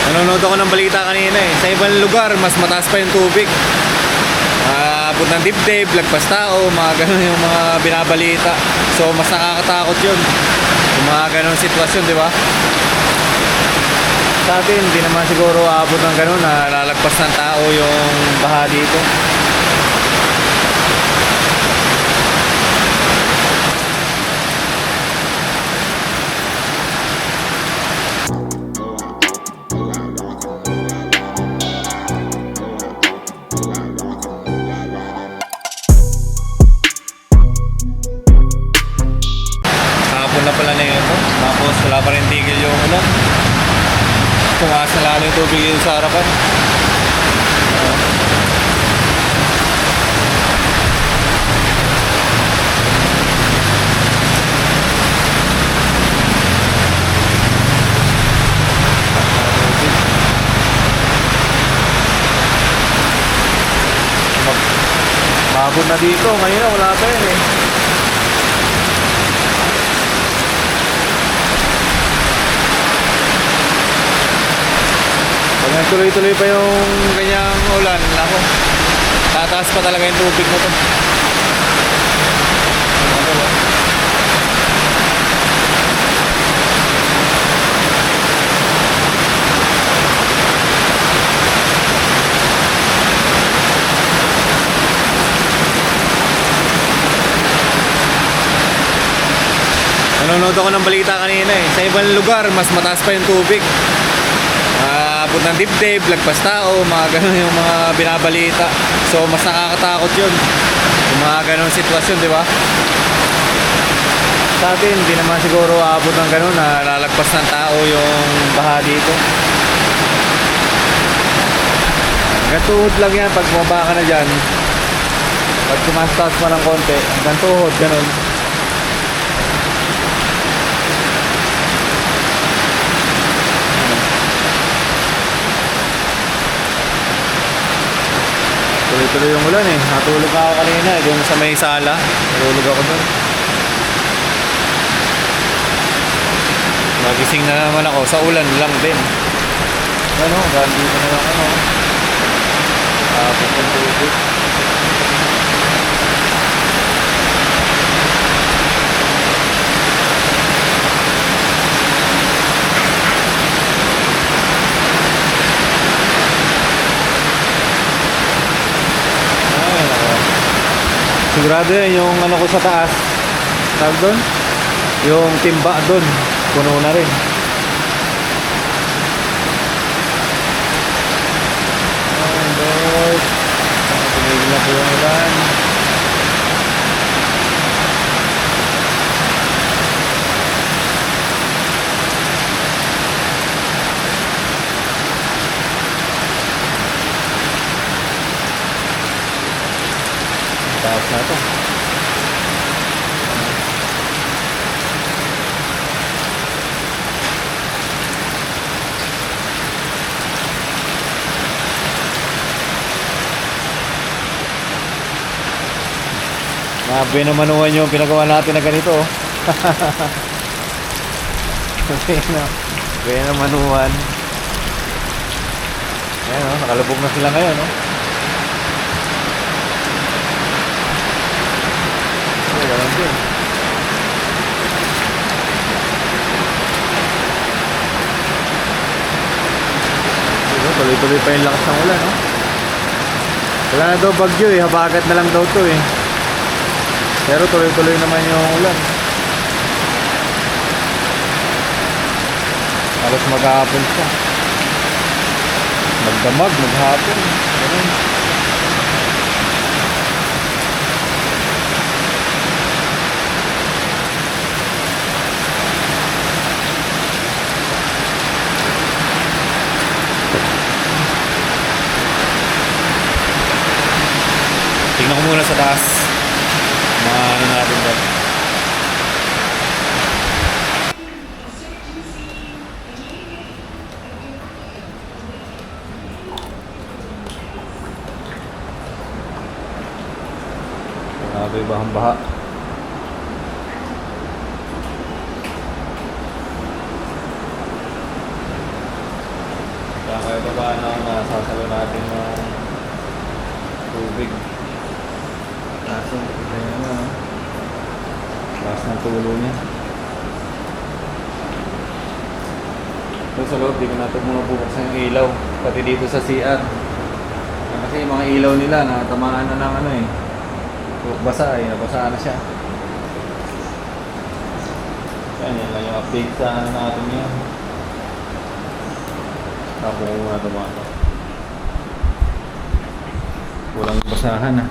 Nanonood ako ng balita kanina eh. Sa ibang lugar, mas mataas pa yung tubig. Abot ng dibdib, lagpas tao, mga ganun yung mga binabalita. So, mas nakakatakot yun. Yung mga ganun sitwasyon, di ba? Sa atin, hindi naman siguro abot ng ganun na lalagpas ng tao yung baha dito. Na pala na yun, tapos wala pa rin tigil yung ulan. Tumaas na lalo yung tubig yun sa harapan. Mabot na dito, ngayon wala pa yun eh. Tuloy-tuloy pa yung ganyang ulan. Ako, tataas pa talaga yung tubig na to. Nanonood ako ng balita kanina eh. Sa ibang lugar, mas mataas pa yung tubig. Abot ng dibdib, lagpas tao, mga ganun yung mga binabalita. So, mas nakakatakot yun. Yung mga ganun sitwasyon, di ba? Sa atin, hindi naman siguro abot ng ganun na lalagpas ng tao yung baha dito. Hanggang tuhod lang yan pag bumaba ka na dyan. Pag tumastas pa ng konti, hanggang tuhod, ganun. Tuloy-tuloy yung ulan eh. Natulog ako kanina eh. Doon sa may sala. Natulog ako doon. Magising na naman ako. Sa ulan lang din. Ano? Dahil dito na lang ano. Tapos yung tubig. Sigurado yan yung ano ko sa taas. Tawag doon? Yung timba doon. Puno na rin. Oh Lord. Tumigil na po yung ulan. Taas na ito. Binamanuhan yung pinagawa natin na ganito. Binamanuhan. Ayan o, nakalubog na sila ngayon o. Ganun din. Tuloy-tuloy pa yung lakas ng ulan, no? Wala na daw bagyo eh, habagat na lang daw to eh. Pero tuloy-tuloy naman yung ulan. Halos maghapon siya. Magdamag, maghapon. Ganun. Tingnan ko muna sa taas. Mga ano natin doon. Grabe, bahang-baha. kahit pa paano nasasalo natin ng tubig. Kaso, kaya na. Taas ng tulo niya. So, sa loob, di ko natin muna bubuksan yung ilaw. Pati dito sa CR. Kasi yung mga ilaw nila, natamaan na ng ano eh. Basa eh, nabasa na siya. Yan lang yung update sa ano natin yan. Tapos muna tumato. Walang basahan ah.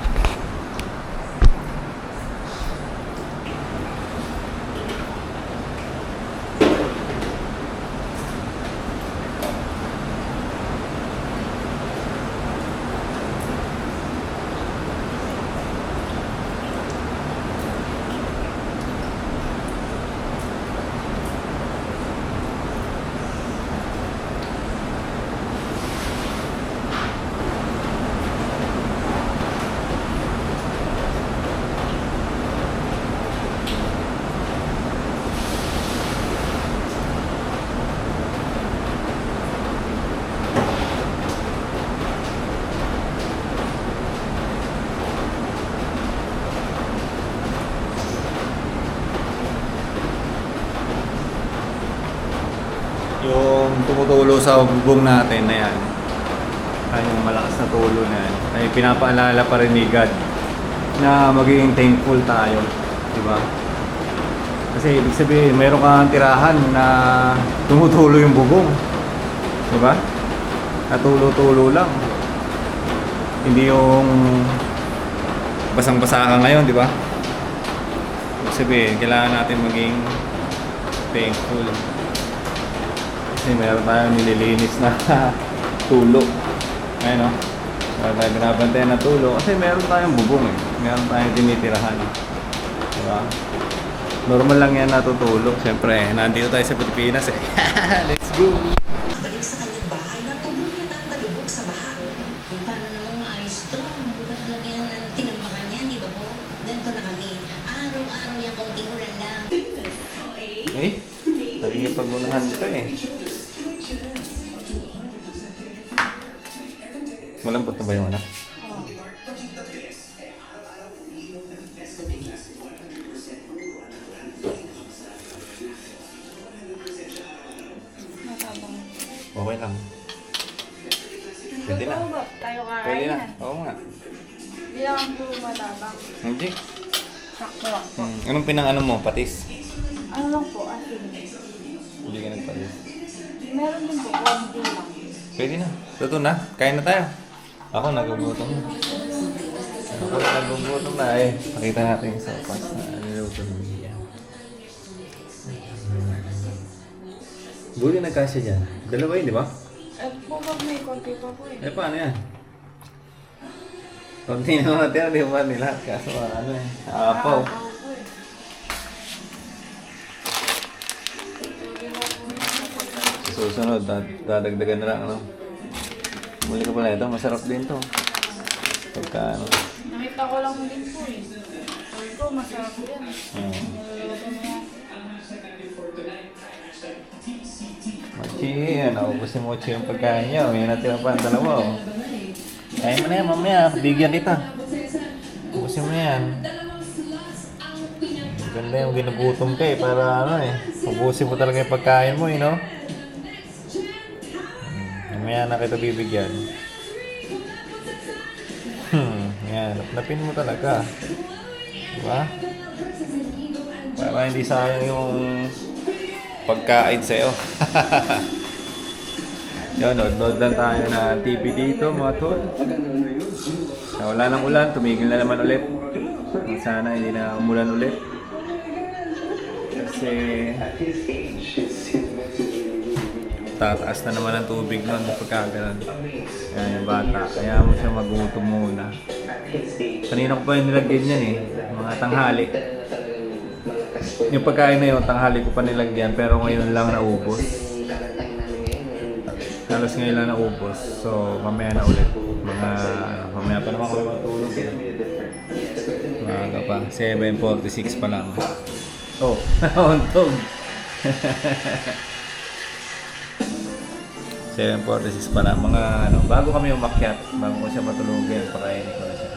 Yung tumutulo sa bubong natin na yan, ay yung malakas na tulo na yan, ay pinapaalala pa rin ni God na magiging thankful tayo, di ba? Kasi ibig sabihin, meron kang tirahan na tumutulo yung bubong, di ba? Natulo-tulo lang. Hindi yung basang-basa ka ngayon, di ba? Ibig sabihin, kailangan natin maging thankful. Kasi meron tayong nililinis na tulo. Ayun o. Meron tayong binabantayan na tulo. Kasi meron tayong bubong eh. Meron tayong tinitirahan. Diba? Normal lang yan natutulog. Siyempre, nandito tayo sa Pilipinas eh. Let's go! Balik sa kanyang bahay na tuluyan ang nalubog sa baha. Para namang maayos ito, bukat lagyan ng tinambakan niya, di ba po? Ganito na kami. Araw-araw yung konting ulan lang. Eh, tali yung pagunahan ito eh. Malambot na ba yung anak? Okay lang. Pwede na. Tayo Pwede kakain na. na. Oo nga. Hindi lang ang puro matabang. Hindi. Sakto lang po. Anong pinang-ano mo? Patis? Ano lang po, asin. Hindi ka nagpatis. Meron din po, konti lang. Pwede na. Luto na. Kain na tayo. Ako nagugutom na. Ako nagugutom na eh. Pakita natin yung sopas na niluto ng Mia. Buti nagkasya dyan. Dalawa yun, di ba? Eh po, pag may konti pa po eh. Eh, paano yan? Konti naman natin, di ba nila? Kaso ano eh. Apaw. Po eh. Susunod, dadagdagan na lang, ano? Muli ko pala ito, masarap din to. Pagka, ano. Nakita ko lang din po eh. Sabi ko, masarap yan. Niluluto mo yan. Mochi, naubos si Mochi yung pagkain niya. May natira pa ang dalawa, oh. Kain mo na yan, mamaya. Bigyan kita. Ubusin mo yan. Ganda yung ginugutom ka eh, para ano eh. Ubusin mo talaga yung pagkain mo eh, no? Mamaya na kita bibigyan. Yan, napin mo talaga. Diba? Para hindi sayang yung pagkain sa'yo. Yun, nod lang tayo na TV dito, mga tol. Wala nang ulan, tumigil na naman ulit. Sana hindi na umulan ulit. Kasi tataas na naman ang tubig nun kapag ganun. Yan yung bata. Kaya mo siya magutom muna. Kanina ko pa yung nilagyan yan eh. Mga tanghali. Yung pagkain na yun, tanghali ko pa nilagyan. Pero ngayon lang naubos. Halos ngayon lang naubos. So, mamaya na ulit. Mamaya pa naman kami matulog. Maaga pa. 7:46 pa lang. Oh, untog. 7:46 pa lang. Mga ano, bago kami umakyat, bago ko siya matulugin, pakainin ko na siya.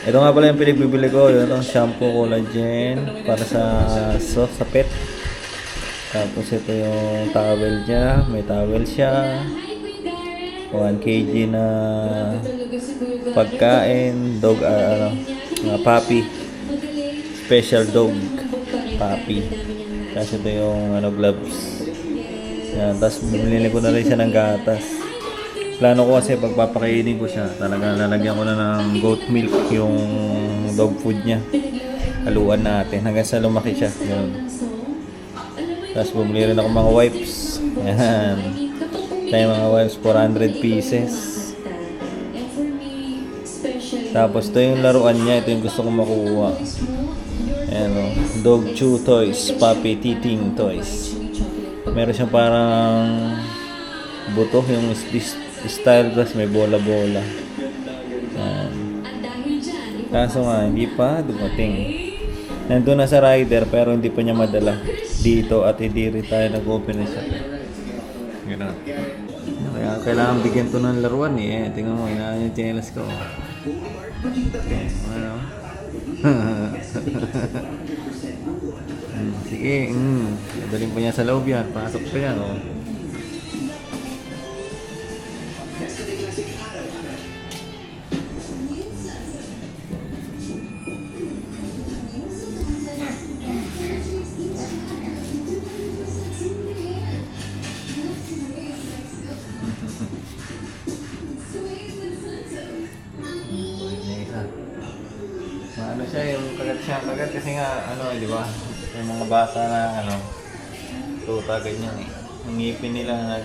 Ito nga pala yung pinagbibili ko, yung shampoo collagen para sa pet. Tapos ito yung towel niya, may towel siya. 1 kg na pagkain, dog, puppy. Special dog puppy. Tapos ito yung gloves. Yan, tapos bumili ko na rin siya ng gatas. Plano ko kasi pagpapakainin ko siya, talaga lalagyan ko na ng goat milk yung dog food niya. Haluan natin hanggang sa lumaki siya. Yun. Tapos bumili rin ako mga wipes. Yan. Tayo mga wipes, 400 pieces. Tapos ito yung laruan niya, ito yung gusto kong makuha. Ayan o, dog chew toys, puppy teething toys. Meron siyang parang buto, yung style glass, may bola-bola. Ayan. Kaso nga, hindi pa dumating. Nandun na sa rider pero hindi pa niya madala dito at hindi rin tayo nag-open na siya. Gano'n. Kaya kailangan bigyan to ng laruan eh. Tingnan mo, inaan yung chinelas ko. Ano? Sige, dalhin pa niya sa loob yan. Pasok pa yan, oh. Ano siya, yung kagat kasi nga, di ba? Yung mga bata na, tuta, ganyan eh. Ang ngipin nila,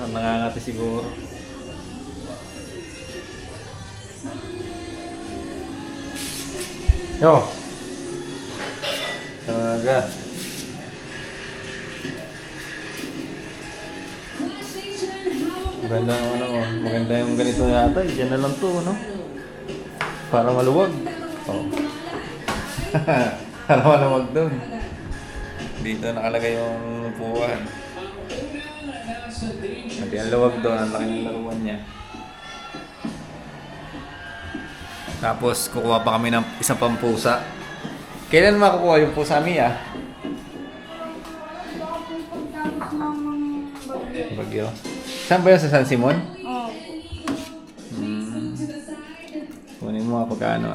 nangangati siguro. Yo! Talaga. Maganda yung ganito yata. Diyan na lang to, no? Para maluwag. Oh. Para maluwag doon. Dito nakalagay yung upuan. At yung luwag doon, ang laki ng laruan niya. Tapos kukuha pa kami ng isang pampusa. Kailan makukuha yung pusa, Mia? Bagyo. Saan ba yun? Sa San Simon? Oo. Kunin mo pagkano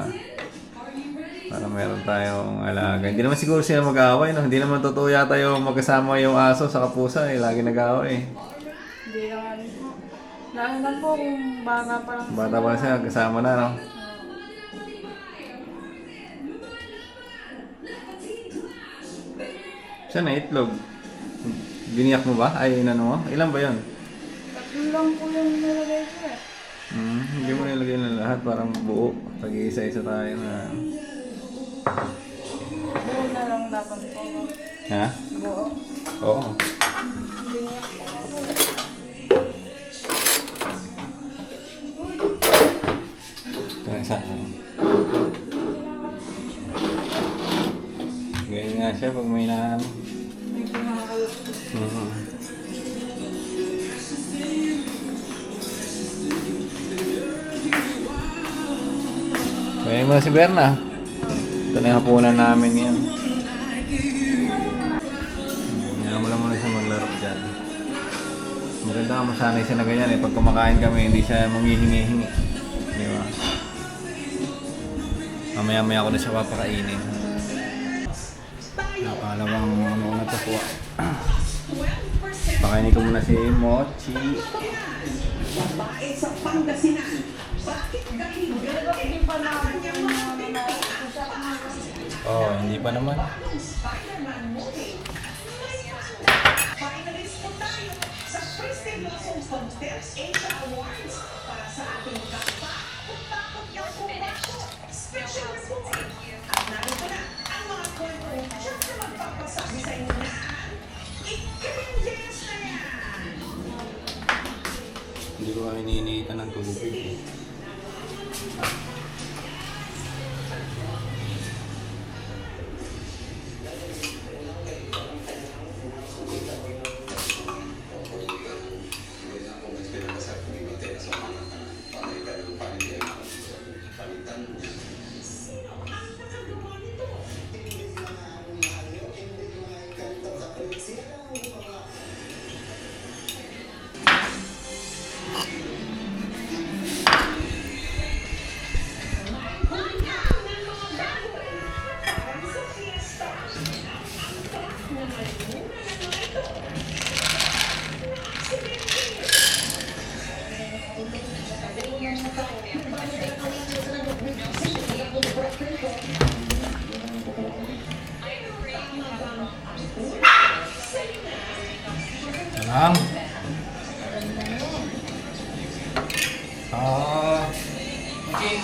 para meron tayong alaga. Hindi naman siguro sila mag-aaway, no? Hindi naman totoo yata yung magkasama yung aso sa kapusa, eh. Lagi nag-aaway, eh. Hindi naman po. Lalo na po kung bata pa lang. Bata pa siya, kasama na, no? Saan na itlog? Biniyak mo ba? Ay, mo? Ilan ba yun? Tatlo lang po yung nilagay ko eh. Hindi mo nilagay na lahat, parang buo. Pag-iisa-isa tayo na... Buo na lang dapat po. Ha? Buo. Oo. Biniyak ko na po. Ito na isa. Ganyan nga siya pag may nahan. Medyo nakakalapos. Kaya mo na si Berna. Ito na yung hapunan namin yan. Ngayon mo lang muna siya maglaro dyan. Maganda ka masanay siya na ganyan eh. Pag kumakain kami, hindi siya manghihingi-hingi. Di ba? Mamaya-maya ko na siya papakainin. Nakalawang ano na to po. Pakainin ko muna si Mochi. Babae sa Pangasinan. Bakit dahil Hindi pa namin yung Oh, hindi pa naman. Spider-Man movie? Finalist po tayo sa Christy Blossoms Contest Asia Awards para sa ating kanta Takot Yang Kumbako Special Report. At narito na ang mga kwento syempre magpapasabi sa inyo na ikimingges na yan! Hindi ko kami iniinitan ng tubig. Ang? Okay.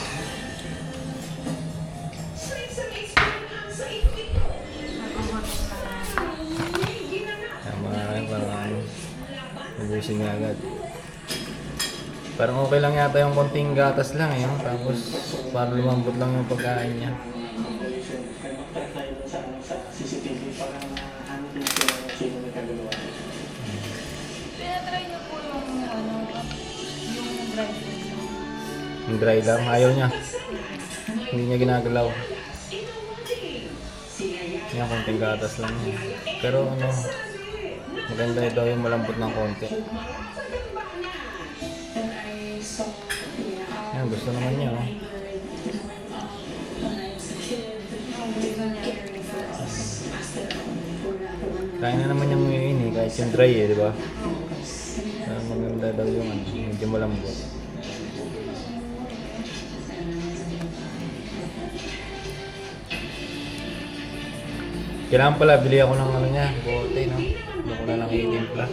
Tama, parang ubusin nga agad. Parang okay lang yata yung konting gatas lang eh. Tapos parang lumambot lang yung pagkain niya. Tinatry niyo po yung yung dry food. Yung dry lang, ayaw niya. Hindi niya ginagalaw. Yan, konting gatas lang yun. Pero ano, maganda daw yung malambot ng konti. Yan, gusto naman niya. Oh. Kaya na naman yung ngayon eh, kahit yung dry eh, di ba? Maganda daw yung ano, medyo malambot. Kailangan pala, bili ako ng ano niya, bote, no? Doon ko na lang itimpla.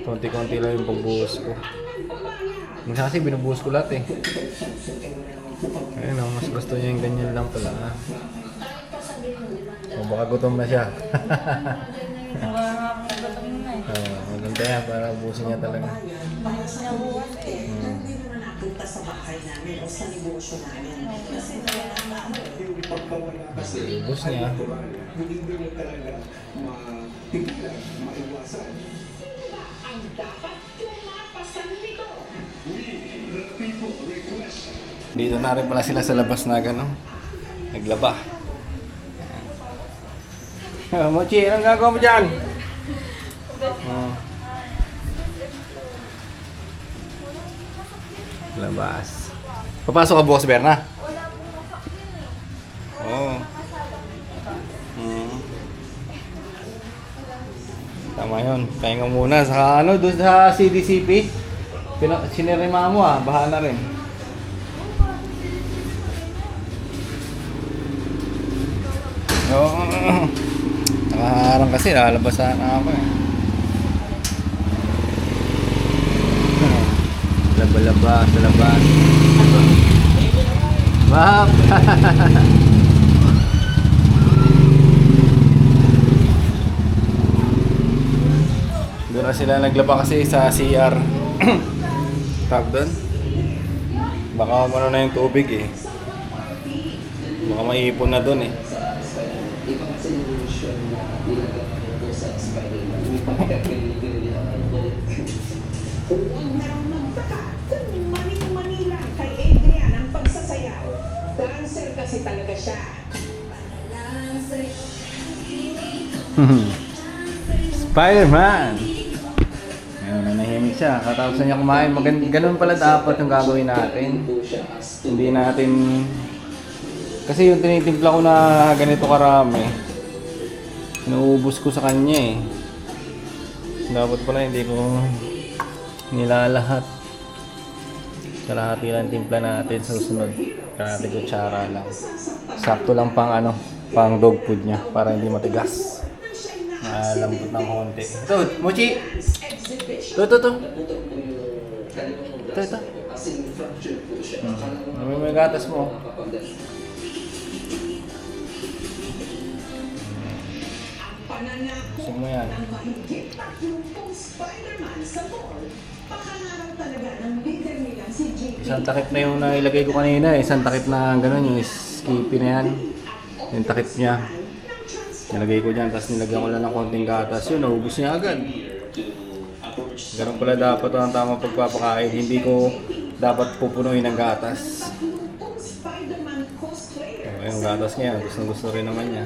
Konti-konti lang yung pagbuhos ko. Minsan kasi binubuhos ko lahat eh. Ayun o, mas gusto niya yung ganyan lang pala. O baka gutom na siya. Wala nga akong gutom na eh. Maganda yan para ubusin niya talaga. Bakit niya buwan eh. Hindi naman napunta sa bahay namin o sa negosyo namin. Kasi talaga Ubus niya. ang dapat tumapasan nito. Dito na rin pala sila sa labas na gano'n. Naglaba. Mochi, anong gagawa mo dyan? Labas. Papasok ka bukas, Berna? Oo. Tama yun. Pahinga muna. Sa ano, doon sa CDCP. Sinirima mo baha na rin. Oo. Nakaharang kasi, lalabas na ako eh. Laba-laba sa labas. Map! Doon na sila naglaba kasi sa CR. Tag doon. Baka ano na yung tubig eh. Baka maipon na doon eh. Huwag na raw magtaka kung mani-mani lang kay Adrian ang pagsasayaw. Dancer kasi talaga siya. Spider-Man! Ayun, nanahimik siya. Katapos na niya kumain. Ganun pala dapat yung gagawin natin. Hindi natin... Kasi yung tinitimpla ko na ganito karami, inuubos ko sa kanya eh. Dapat pala hindi ko nilalahat. Kalahati lang timpla natin sa susunod. Kalahati kutsara lang. Sakto lang pang ano, pang dog food niya para hindi matigas. Lambot ng konti. Ito, Mochi! Ito. May gatas mo. Gusto mo yan. Ang mahigit tatlong Spider-Man sa mall. Pakanaraw talaga ng leader nila si JP. Isang takip na yung nailagay ko kanina. Isang takip na gano'n, yung skippy na yan. Yung takip niya. Nilagay ko dyan, tapos nilagyan ko lang ng konting gatas. Yun, naubos niya agad. Ganun pala dapat ang tamang pagpapakain. Hindi ko dapat pupunuin ng gatas. Spider-Man cosplayer. Yung gatas niya, gusto rin naman niya.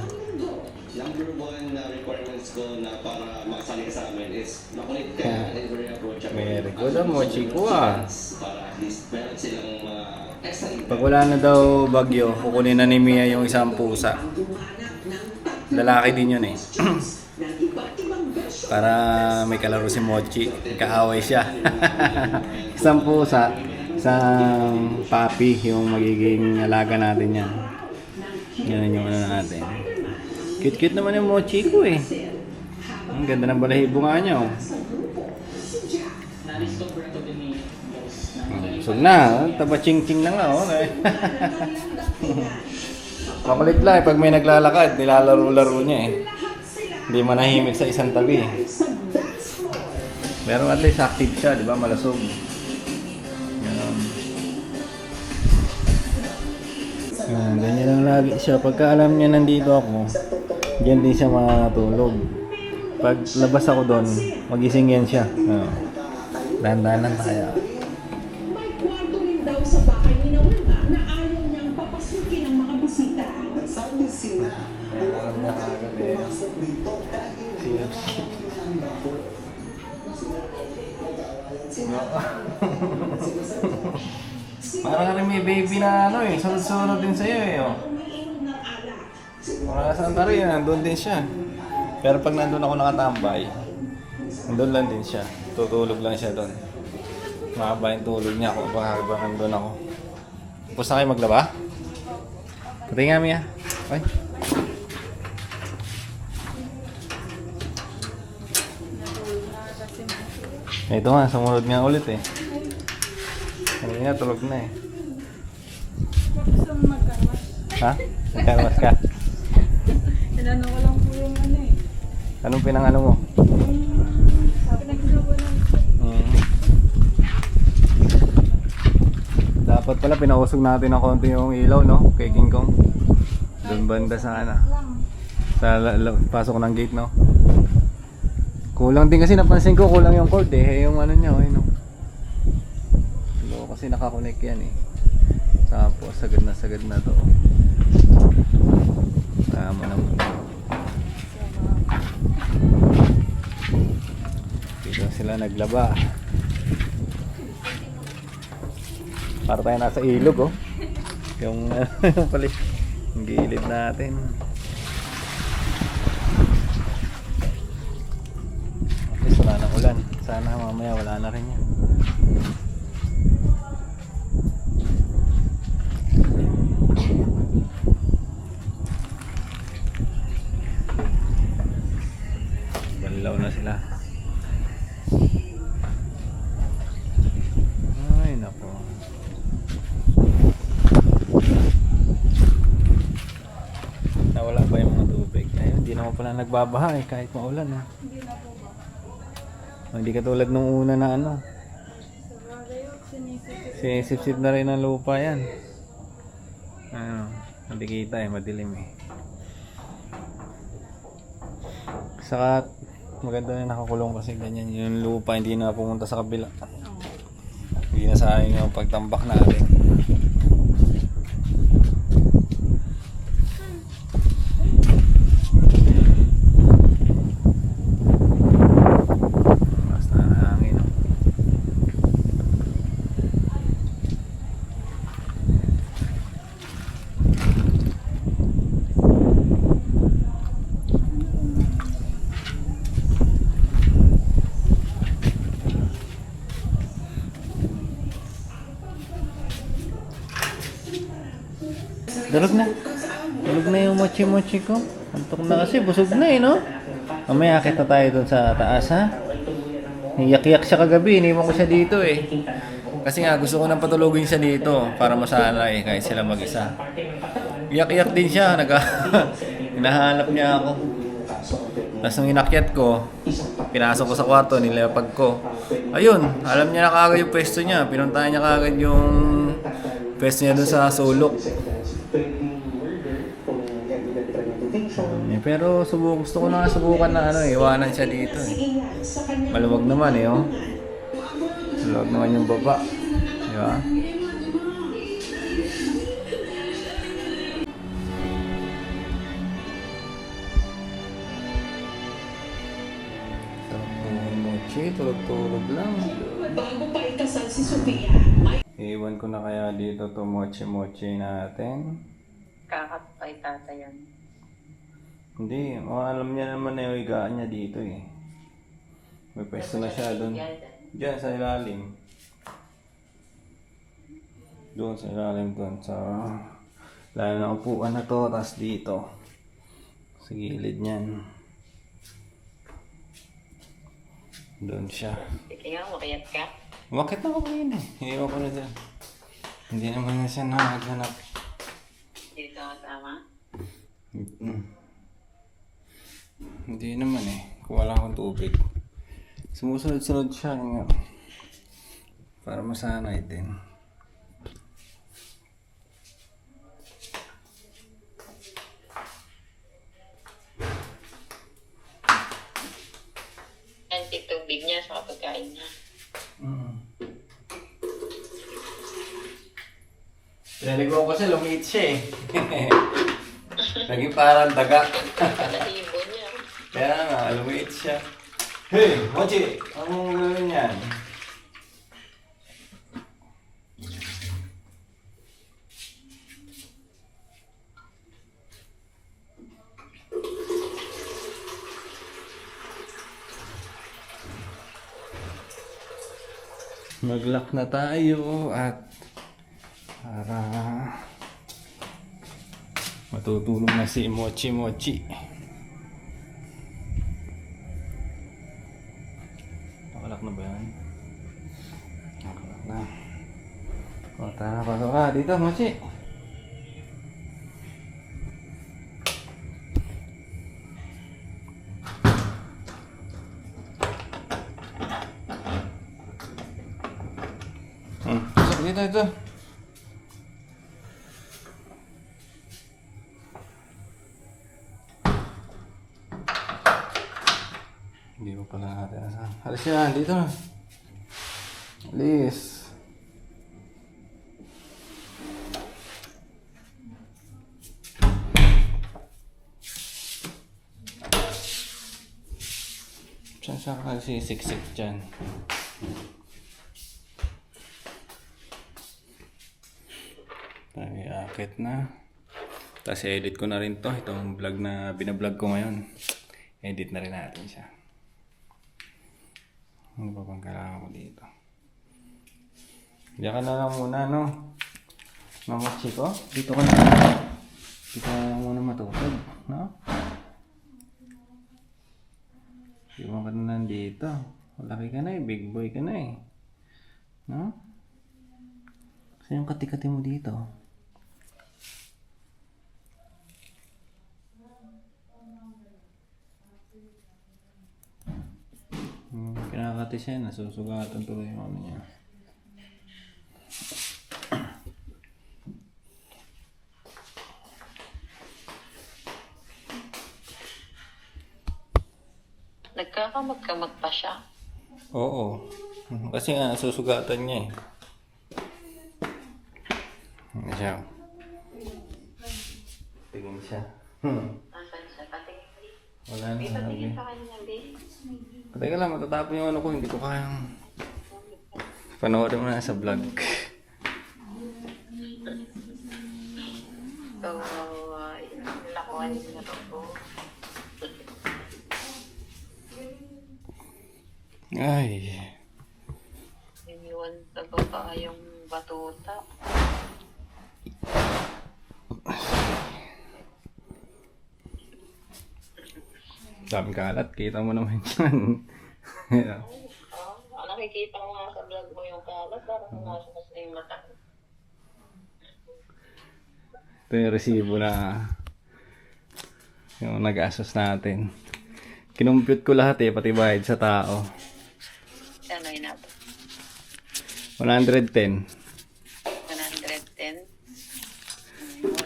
Number one na requirements ko na para makasali sa amin is makulit ka and very approachable. Very good ang Mochi ko Para at least meron silang mga extra Pag wala na daw bagyo, kukunin na ni Mia yung isang pusa. Lalaki din yun eh. Para may kalaro si Mochi. Kaaway siya. Isang pusa, isang puppy yung magiging alaga natin yan. Yan yung ano natin. Cute-cute naman yung Mochi ko eh. Ang ganda ng balahibo nga niya oh. Busog na, taba ching-ching na nga, oh. Makulit lang, pag may naglalakad, nilalaro-laro niya eh. Hindi manahimik sa isang tabi. Pero at least active siya, di ba? Malasog. Ganun. Ganyan lang lagi siya. Pagka alam niya nandito ako, diyan din siya makatulog. Pag labas ako doon, magising yan siya. Dahan-dahan lang tayo. May kwarto rin daw sa bahay ni Nawala na ayaw niyang papasukin ang mga bisita. Sabi sila, Alam na agad eh. pumasok dito Parang rin may baby na ano eh, sunod-sunod din sa'yo eh. Oh. Umiinom ng alak. Mga saan pa rin, nandun din siya. Pero pag nandun ako nakatambay, nandun lang din siya. Tutulog lang siya doon. Mahaba yung tulog niya ako habang nandun ako. Tapos na kayo maglaba? Pati nga Mia. Ay. Ito nga, sumunod nga ulit eh. Kanina tulog na eh. Gusto mo magkarmas? Ha? Nagkarmas ka? Inano ko lang po yung ano eh. Anong pinangano mo? Sabi nagsawa ng Dapat pala pinausog natin ng konti yung ilaw, no? Kay King Kong. Doon banda sa lang. pasok ng gate, no? Kulang din kasi napansin ko, kulang yung cord eh. Yung ano niya, no? Low kasi nakakonect yan eh. Tapos sagad na to. Tama na muna. Dito sila naglaba. Para tayo nasa ilog, oh. Yung pala yung gilid natin. At least wala nang ulan. Sana mamaya wala na rin yan. Balaw na sila. Ay nako. Nawala pa yung mga tubig. Ayun, hindi naman pala nagbabaha eh, kahit maulan ha. Hindi na po ba? Hindi katulad nung una na ano. Sabagay yun, sinisipit. Sinisip-sip na rin ang lupa yan. Ano, hindi kita eh, madilim eh. Saka maganda na nakakulong kasi ganyan yung lupa, hindi na pumunta sa kabila. Hindi na sayang yung pagtambak natin. Basta na hangin, no? Tulog na. Tulog na yung mochi-mochi ko. Antok na kasi, busog na eh, no? Mamaya akit na tayo dun sa taas, ha? Iyak-iyak siya kagabi, iniwan ko siya dito eh. Kasi nga, gusto ko nang patulogin siya dito para masala eh, kahit sila mag-isa. Iyak-iyak din siya, hinahanap niya ako. Tapos nung inakyat ko, pinasok ko sa kwarto, nilapag ko. Ayun, alam niya na kagad yung pwesto niya. Pinuntahan niya kagad yung pwesto niya dun sa sulok. Pero gusto ko na nga subukan na ano, iwanan siya dito eh. Maluwag naman eh, oh. Maluwag naman yung baba. Di ba? Sarap ng mochi, tulog-tulog lang. Bago pa ikasal si Sofia, Iwan ko na kaya dito to mochi-mochi natin. Kakapay tata yan. Hindi, alam niya naman na yung higaan niya dito eh. May pwesto na siya doon. Diyan sa ilalim. Doon sa ilalim doon. Sa lalim ng upuan na to. Tapos dito. Sa gilid niyan. Doon siya. Sige nga, makiyat ka. Bakit na ako kanina eh? Iniwan ko na dyan. Hindi naman na siya naghanap. Dito kasama. Hindi naman eh. Kung wala akong tubig. Sumusunod-sunod siya nga. Para masanay din. Antik tubig niya sa pagkain niya. Pinaligo ko kasi lumiit siya eh. Naging parang daga. Kalahibo niya. Kaya nga, lumiit siya. Hey, Mochi! Anong gawin yan? Mag-lock na tayo at para matutulog na si Mochi Mochi. Nakalak na ba yan? Nakalak na. O tara, pasok ka. Dito, Mochi. Pasok dito, ito. Hindi ko pala natin asahan. Halis yan, dito na. Alis. Saan siya kasi siksik dyan? Ay, akit na. Tapos edit ko na rin to. Itong vlog na binablog ko ngayon. Edit na rin natin siya. Ano ba bang kailangan ko dito? Diyan ka na lang muna, no? Mga chiko, dito ka na. Dito ka na lang muna matutog, no? Iwan ka na nandito. Malaki ka na eh, big boy ka na eh. No? Kasi yung kati-kati mo dito. Kinakati siya, nasusugatan tuloy yung ano niya. Nagkakamag-kamag pa siya. Oo. Kasi nga, nasusugatan niya eh. Ano siya? Tingin siya. Nasaan siya? Patingin. Wala na Di sabi. patingin pa kanya, Bi. Teka lang, matatapon yung ano ko. Hindi ko kayang panoorin mo na sa vlog. So, lakuan niya po. Ay. Iniwan sa baba yung batuta. Daming kalat. Kita mo naman yan. Nakikita ko nga sa vlog mo yung kalat. Parang nasumas na yung mata ko. Ito yung resibo na yung nag-asos natin. Kinumpute ko lahat eh, pati bayad sa tao. Ano yun natin? 110. 110.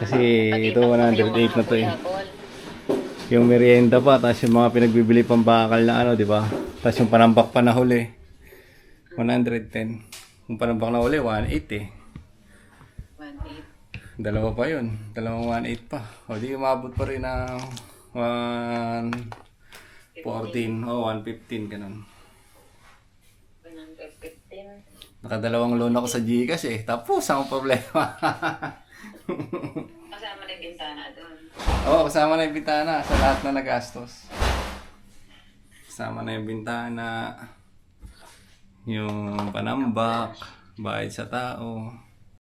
Kasi ito 108 na to eh. Yung merienda pa, tapos yung mga pinagbibili pang bakal na ano, di ba? Tapos yung panambak pa na huli. 110. Yung panambak na huli, 108 eh. 1.8. Dalawa pa yun. Dalawang 1.8 pa. O di umabot pa rin ng 1.14 o 1.15 ganun. 115. Nakadalawang loan ako sa Gcash eh. Tapos ang problema. Kasama na yung bintana doon. Oo, kasama na yung bintana sa lahat na nagastos. Kasama na yung bintana, yung panambak, bayad sa tao.